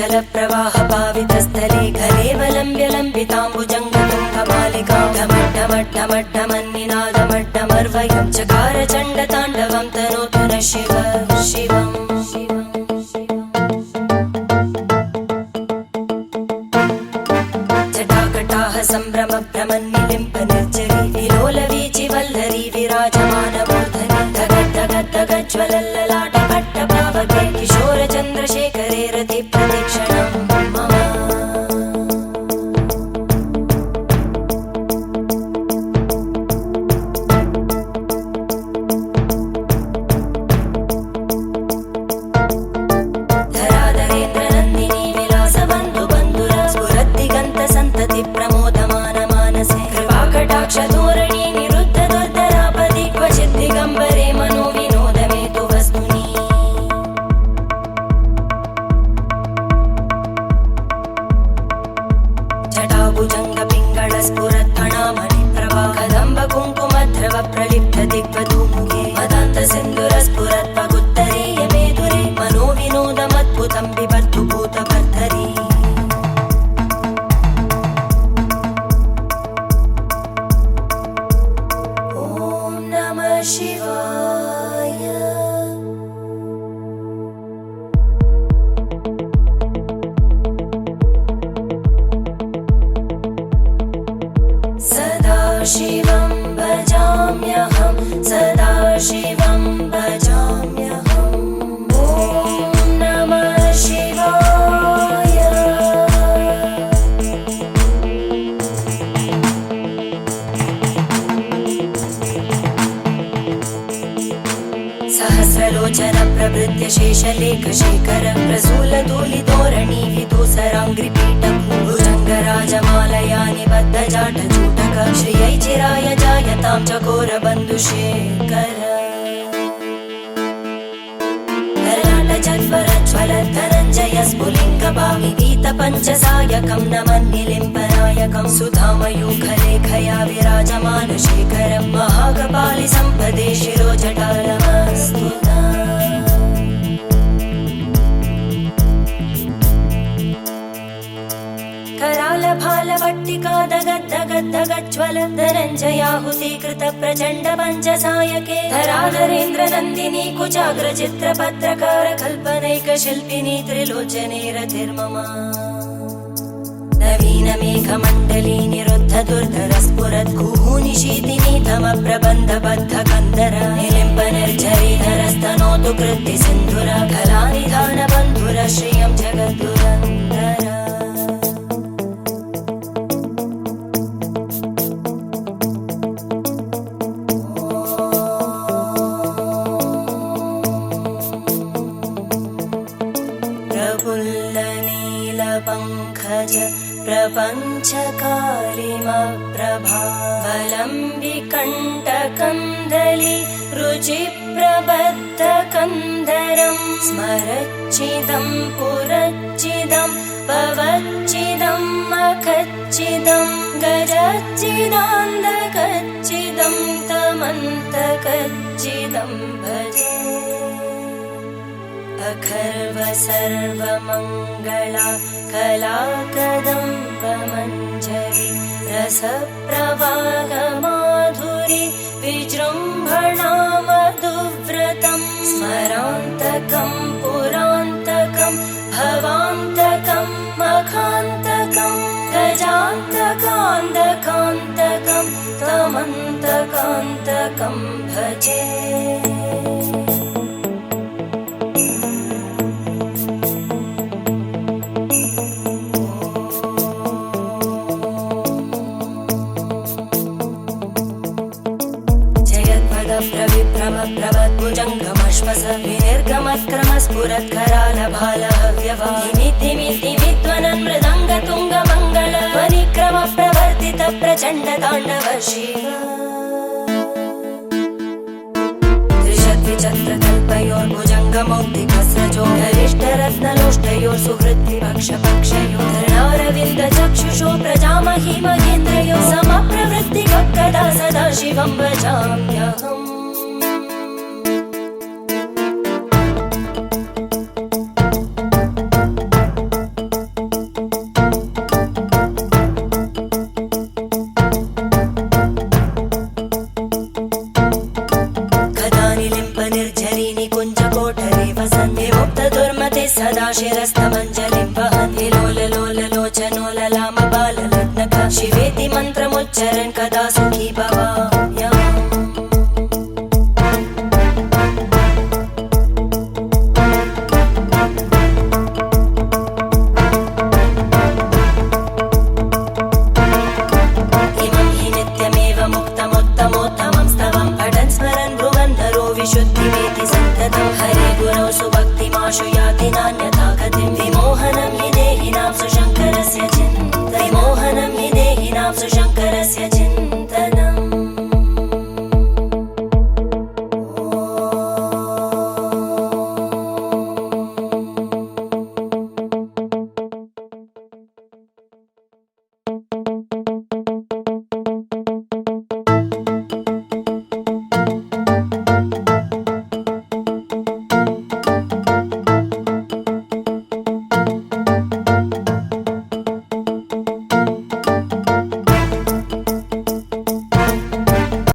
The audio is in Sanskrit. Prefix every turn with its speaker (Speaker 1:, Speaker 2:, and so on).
Speaker 1: जलप्रवाह पावितस्थले कलेवलम्ब्य लम्बिताम्बुजङ्गतुङ्गमालिकां ढमड्ढमड्ढमड्ढमन्निनादमड्ढमर्वयं चकार चण्डताण्डवं तनोतु नः शिव शिवम् जटाकटाह सम्भ्रम भ्रमन्निलिम्प निर्जरी विलोलवीचि वल्लरी विराजमानमूर्धनि धगद्धगद्धगज्ज्वलल्ललाट पट्टपावके किशोर चन्द्रशेखरे रति प्रदक्षिणं मम धराधरेन्द्रनन्दिनी विलासबन्धु बन्धुर स्फुरद्दिगन्त सन्तति प्रमोदमान मानसे कृपाकटाक्षधोरणी निरुद्ध दुर्धरापदि क्वचित् दिगम्बरे मनो विनोदमेतु वस्तुनि जटाभुजङ्ग पिङ्गळ स्फुरत्फणामणिप्रभा कदम्ब कुङ्कुमद्रव प्रलिप्त दिग्वधूमुखे मदान्त सिन्दुर स्फुरत्पगुत्तरीय मेदुरे मनो विनोदमद्भुतं बिभर्तु भूतभर्धरी ॐ नमः शिवाय सदा शिवं भजाम्यहं सदा शिवं भजाम्यहम् ॐ नमः शिवाय सहस्रलोचन प्रभृत्य शेषलेख शेखर प्रसूलधूलिधोरणी विदूसराङ्घ्रिपीठ भुजङ्गराजमालया निबद्धजाटचूटक श्रियै चिराय जायतां चकोरबन्धुशेखर धनञ्जय स्फुलिङ्गभाविगीत पञ्चसायकं नमन्निलिम्पनायकं सुधामयूखलेखया विराजमान शेखरं महागपालि सम्पदे शिरोजटालमस्तुता करालभालवट्टिका दगद्धगद्धगज्ज्वल धनञ्जयाहुतीकृत प्रचण्ड पञ्चसायके धराधरेन्द्रनन्दिनी कुचाग्रचित्रपत्रकार कल्पनैकशिल्पिनी त्रिलोचने रतिर्मम नवीनमेघमण्डली निरुद्ध दुर्धर स्फुरद्गुहूनिशीतिनी तमप्रबन्धबद्धकन्दर निलिम्प निर्झरीधरस्तनोतु कृत्ति सिन्धुर कलानिधानबन्धुर श्रियं जगद्दुरन्धर प्रफुल्लनीलपङ्कज प्रपञ्चकालिमप्रभावलम्बिकण्टकन्दली रुचिप्रबद्धकन्धरं स्मरच्चिदं पुरच्चिदं पवच्चिदं मखच्चिदं गजच्चिदान्धकच्चिदं तमन्तकच्चिदं भजे अखर्व सर्वमङ्गला कलाकदम्बमञ्जरी रसप्रवाहमाधुरी विजृम्भणा मधुव्रतं स्मरान्तकं पुरान्तकं भवान्तकं मखान्तकं गजान्तकान्तकान्तकं तमन्तकान्तकं भजे प्रभद्भुजङ्गमश्वस विनिर्गमत्क्रमस्फुरत्करालभालहव्यवादिमिद्दिमिद्दिमिध्वनन् मृदङ्गतुङ्गमङ्गल ध्वनिक्रमप्रवर्तित प्रचण्डताण्डव शिव त्रिशद्विचक्रकल्पयोर्भुजङ्गमौक्तिकस्रजो गरिष्ठरत्नलोष्टयोः सुहृद्विपक्षपक्षयोः धरणारविन्दचक्षुषो प्रजामहि महेन्द्रयो समप्रवृत्तिकदा सदा शिवं भजाम्यहम् वसन् विमुक्त दुर्मते सदा शिरस्तमञ्जलिं वहन् लोल लोल लोचनो ललाम बाललग्नक शिवेति मन्त्रमुच्चरन् कदा सुखी भवाम्यहम् विशुद्धिमेति सन्ततं हरे गुरौ सुभक्तिमाशु